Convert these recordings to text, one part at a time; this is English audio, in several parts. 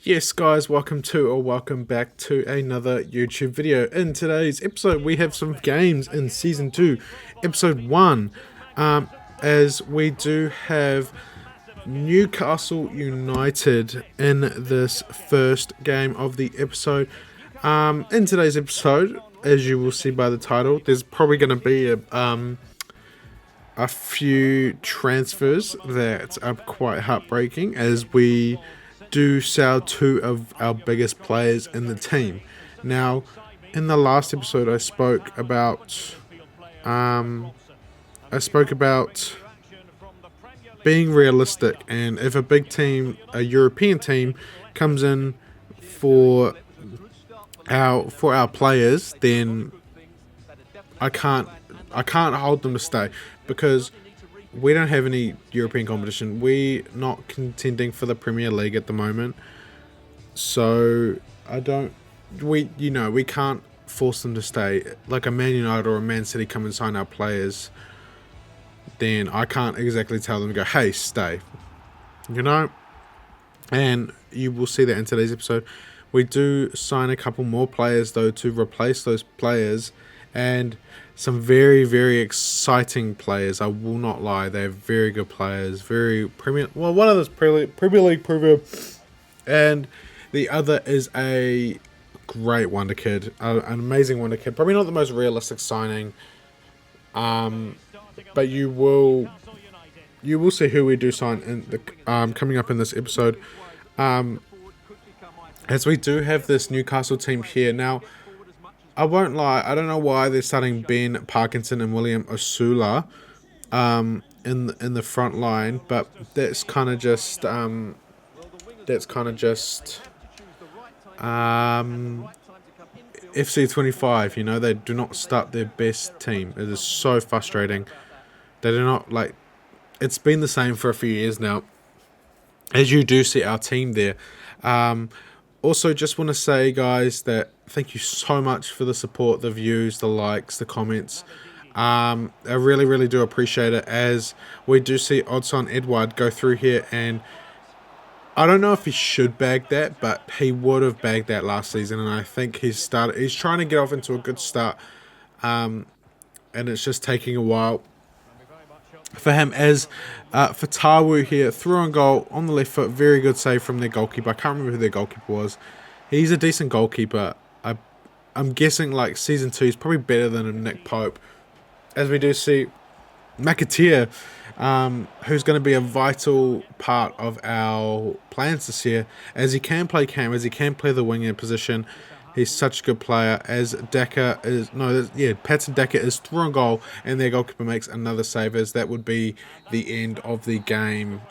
Yes guys, welcome back to another YouTube video. In today's episode we have some games in Season 2, Episode 1, as we do have Newcastle United in this first game of the episode. In today's episode, as you will see by the title, there's probably going to be a few transfers that are quite heartbreaking as we do sell two of our biggest players in the team. Now, in the last episode, I spoke about being realistic, and if a big team, a European team, comes in for our players, then I can't hold them to stay because we don't have any European competition. We're not contending for the Premier League at the moment. So we can't force them to stay. Like a Man United or a Man City come and sign our players, then I can't exactly tell them to go, hey, stay. And you will see that in today's episode. We do sign a couple more players though to replace those players, and some very, very exciting players. I will not lie, they're very good players, very Premier. Well, one of those Premier League proven, and the other is a great wonder kid, an amazing wonder kid. Probably not the most realistic signing, but you will see who we do sign in the coming up in this episode. As we do have this Newcastle team here now. I won't lie, I don't know why they're starting Ben Parkinson and William Osula in the front line, but that's kind of just FC25. They do not start their best team. It is so frustrating. They do not it's been the same for a few years now. As you do see our team there. Also, just want to say, guys, that thank you so much for the support, the views, the likes, the comments. I really, really do appreciate it, as we do see Odsonne Edouard go through here, and I don't know if he should bag that, but he would have bagged that last season, and I think he's trying to get off into a good start, and it's just taking a while for him. As Fatawu here, through on goal on the left foot, very good save from their goalkeeper. I can't remember who their goalkeeper was. He's a decent goalkeeper. I'm guessing Season 2 is probably better than a Nick Pope. As we do see McAteer, who's going to be a vital part of our plans this year, as he can play cam, as he can play the winger position. He's such a good player. As Patson Daka is through on goal, and their goalkeeper makes another save, as that would be the end of the game.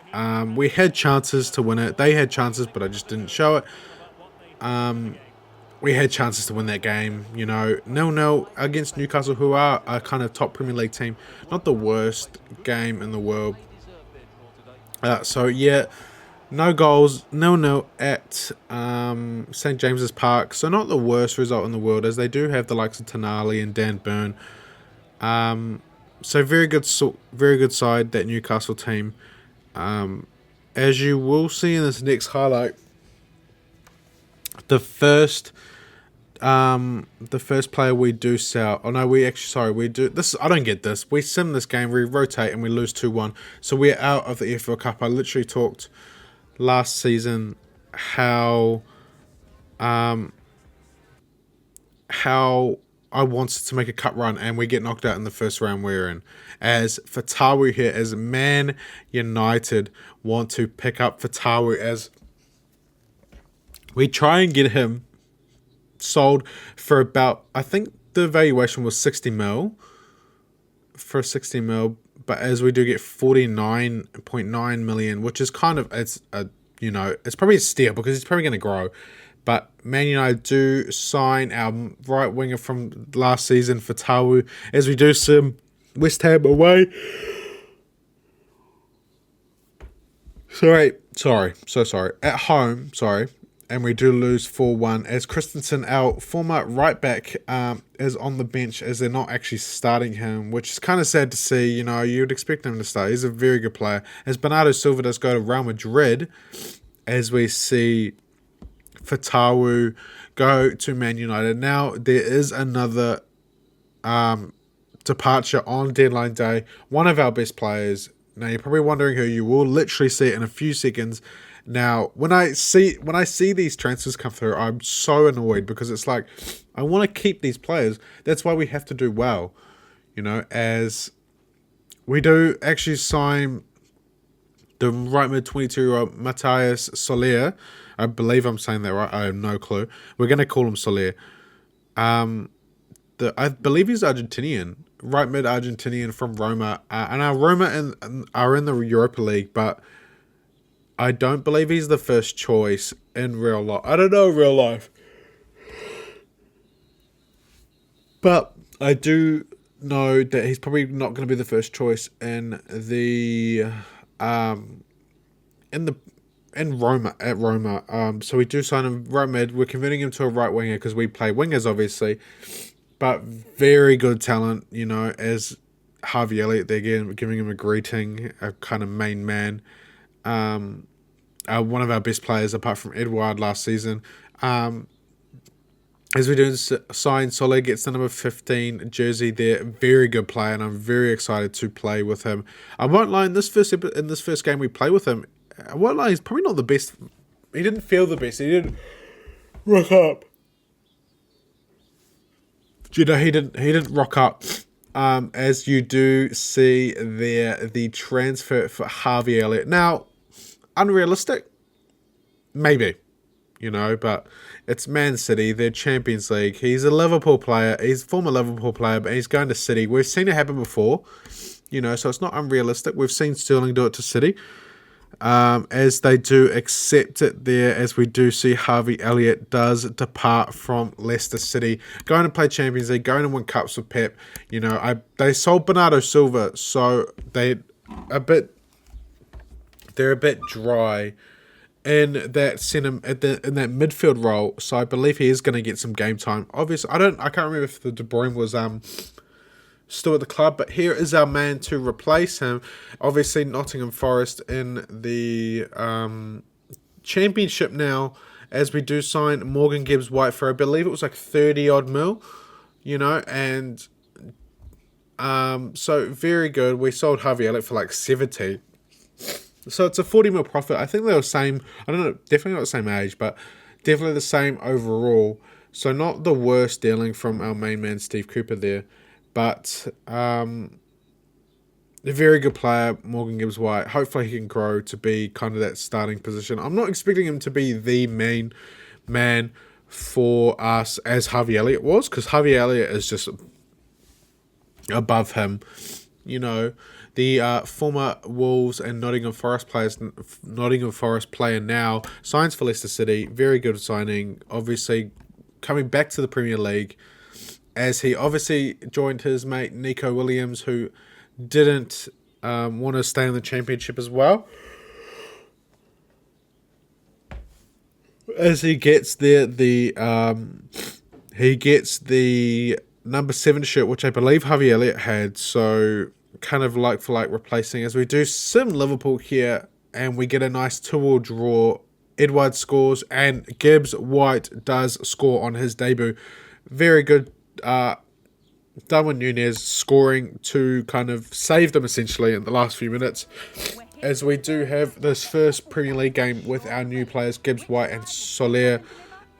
We had chances to win it. They had chances, but I just didn't show it. We had chances to win that game, 0-0 against Newcastle, who are a kind of top Premier League team. Not the worst game in the world. No goals, 0-0 at St James's Park. So not the worst result in the world, as they do have the likes of Tonali and Dan Burn. So very good side, that Newcastle team. As you will see in this next highlight, the first player we do sell. Oh no, we do this. I don't get this. We sim this game, we rotate, and we lose 2-1. So we're out of the EFL Cup. I literally talked last season how I wanted to make a cup run, and we get knocked out in the first round we're in. As Fatawu here, as Man United want to pick up Fatawu, as we try and get him sold for about, I think the valuation was 60 mil, but as we do get 49.9 million, which is kind of, it's probably a steal because he's probably going to grow. But Man United do sign our right winger from last season, Fatawu, as we do some West Ham away. At home, and we do lose 4-1, as Christensen, our former right back, is on the bench, as they're not actually starting him, which is kind of sad to see. You'd expect him to start. He's a very good player. As Bernardo Silva does go to Real Madrid, as we see Fatawu go to Man United. Now, there is another departure on deadline day. One of our best players. Now, you're probably wondering who. You will literally see it in a few seconds. Now, when I see these transfers come through, I'm so annoyed because it's like, I want to keep these players. That's why we have to do well, as we do actually sign the right mid 22-year-old Matthias Soler. I believe I'm saying that right. I have no clue. We're going to call him Soler. I believe he's Argentinian, right mid Argentinian from Roma. And our Roma are in the Europa League, but I don't believe he's the first choice in real life. I don't know real life. But I do know that he's probably not going to be the first choice in Roma at Roma. So we do sign him right mid. We're converting him to a right winger because we play wingers obviously, but very good talent. As Harvey Elliott, they're giving him a greeting, a kind of main man. One of our best players apart from Edouard last season. As we do sign, Soler gets the number 15 jersey there. Very good player, and I'm very excited to play with him. I won't lie, in this first game we play with him, I won't lie, he's probably not the best. He didn't feel the best. He didn't rock up. He didn't rock up. As you do see there, the transfer for Harvey Elliott. Now, unrealistic? Maybe. But it's Man City, they're Champions League. He's a Liverpool player, he's a former Liverpool player, but he's going to City. We've seen it happen before, so it's not unrealistic. We've seen Sterling do it to City, as they do accept it there, as we do see Harvey Elliott does depart from Leicester City, going to play Champions League, going to win cups with Pep. They sold Bernardo Silva, so they're a bit dry in that in that midfield role, so I believe he is going to get some game time. Obviously, I can't remember if the De Bruyne was still at the club, but here is our man to replace him. Obviously, Nottingham Forest in the Championship now, as we do sign Morgan Gibbs-White for, I believe it was like 30 odd mil, and so very good. We sold Harvey Elliott for like 70. So it's a 40 mil profit. I think they're the same. I don't know, definitely not the same age, but definitely the same overall. So not the worst dealing from our main man, Steve Cooper there. But a very good player, Morgan Gibbs-White. Hopefully he can grow to be kind of that starting position. I'm not expecting him to be the main man for us as Harvey Elliott was, because Harvey Elliott is just above him. The former Wolves and Nottingham Forest player now signs for Leicester City. Very good signing. Obviously, coming back to the Premier League, as he obviously joined his mate Nico Williams, who didn't want to stay in the Championship as well. As he gets the number 7 shirt, which I believe Harvey Elliott had, so kind of like for like replacing, as we do sim Liverpool here, and we get a nice 2-2 draw. Edouard scores, and Gibbs-White does score on his debut. Very good. Darwin Núñez scoring to kind of save them essentially in the last few minutes, as we do have this first Premier League game with our new players Gibbs-White and Soler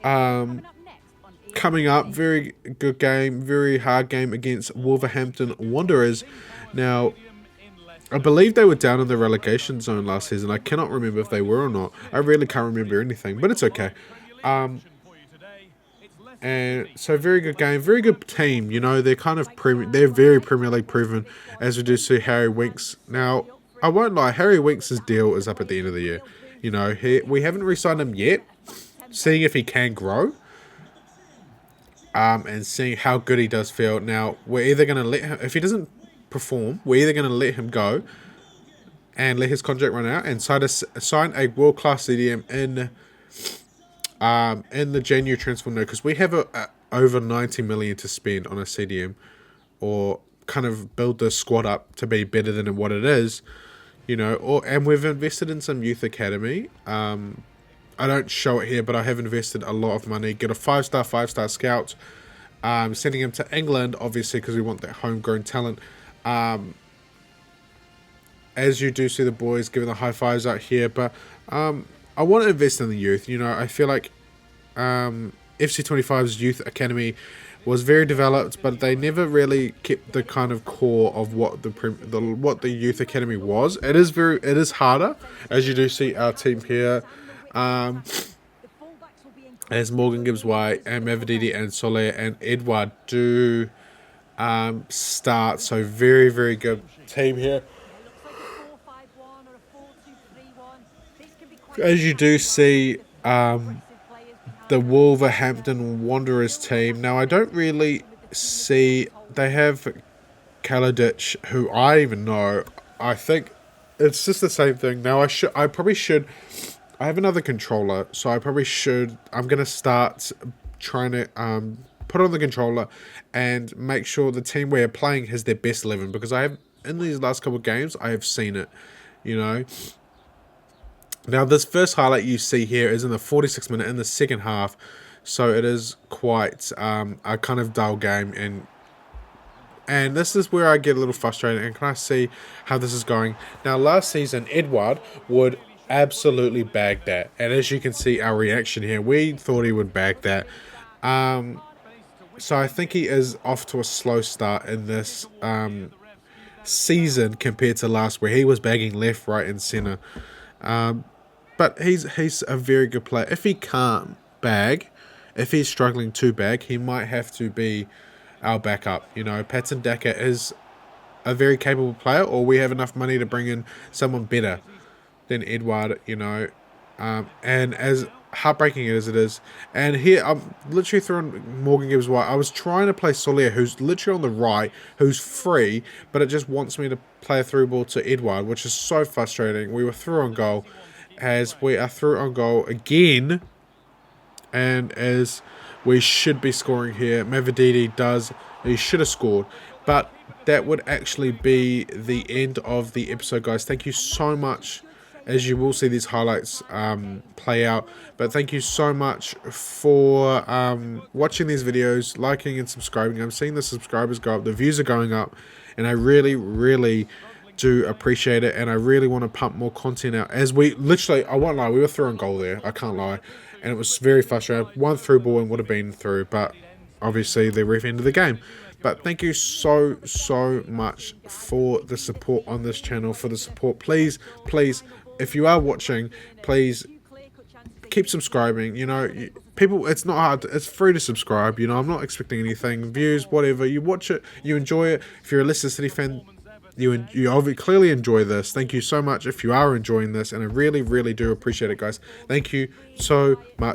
coming up. Very good game, very hard game against Wolverhampton Wanderers. Now, I believe they were down in the relegation zone last season. I cannot remember if they were or not. I really can't remember anything, but it's okay. And so very good game, very good team. They're kind of they're very Premier League proven, as we do see Harry Winks. Now, I won't lie, Harry Winks' deal is up at the end of the year. We haven't re-signed him yet, seeing if he can grow, and seeing how good he does feel. Now, we're either going to let him, if he doesn't perform, we're either going to let him go and let his contract run out and sign a world-class CDM in the January transfer window, because we have over 90 million to spend on a CDM, or kind of build the squad up to be better than what it is, and we've invested in some youth academy. I don't show it here, but I have invested a lot of money. Get a 5-star scout. Sending him to England, obviously, because we want that homegrown talent. As you do see the boys giving the high fives out here, but I want to invest in the youth. You know, I feel like FC25's youth academy was very developed, but they never really kept the kind of core of what what the youth academy was. It is harder, as you do see our team here. As Morgan Gibbs White and Mavididi and Soler and Edouard do start. So very, very good team here. As you do see the Wolverhampton Wanderers team. Now, I don't really see... They have Kaladic, who I even know. I think it's just the same thing. Now, I probably should... I have another controller, so I probably should... I'm going to start trying to put on the controller and make sure the team we're playing has their best 11. Because I have, in these last couple of games, I have seen it, you know. Now, this first highlight you see here is in the 46th minute in the second half. So it is quite a kind of dull game. And this is where I get a little frustrated. And can I see how this is going? Now, last season, Edouard would absolutely bag that. And as you can see, our reaction here, we thought he would bag that. So I think he is off to a slow start in this season compared to last, where he was bagging left, right, and centre. But he's a very good player. If he can't bag, if he's struggling to bag, he might have to be our backup. You know, Patson Daka is a very capable player, or we have enough money to bring in someone better than Edouard, you know. And as heartbreaking as it is, and here I'm literally throwing Morgan Gibbs White. I was trying to play Soler, who's literally on the right, who's free, but it just wants me to play a through ball to Edouard, which is so frustrating. We were through on goal, as we are through on goal again, and as we should be scoring here. Mavididi he should have scored, but that would actually be the end of the episode, guys. Thank you so much. As you will see these highlights play out. But thank you so much for watching these videos, liking and subscribing. I'm seeing the subscribers go up. The views are going up. And I really, really do appreciate it. And I really want to pump more content out. As we literally, I won't lie, we were through on goal there. I can't lie. And it was very frustrating. One through ball and would have been through. But obviously the ref ended the game. But thank you so, so much for the support on this channel. For the support. Please, please, if you are watching, please keep subscribing. You know, people, it's not hard. It's free to subscribe. You know, I'm not expecting anything. Views, whatever. You watch it, you enjoy it. If you're a Leicester City fan, you clearly enjoy this. Thank you so much if you are enjoying this. And I really, really do appreciate it, guys. Thank you so much.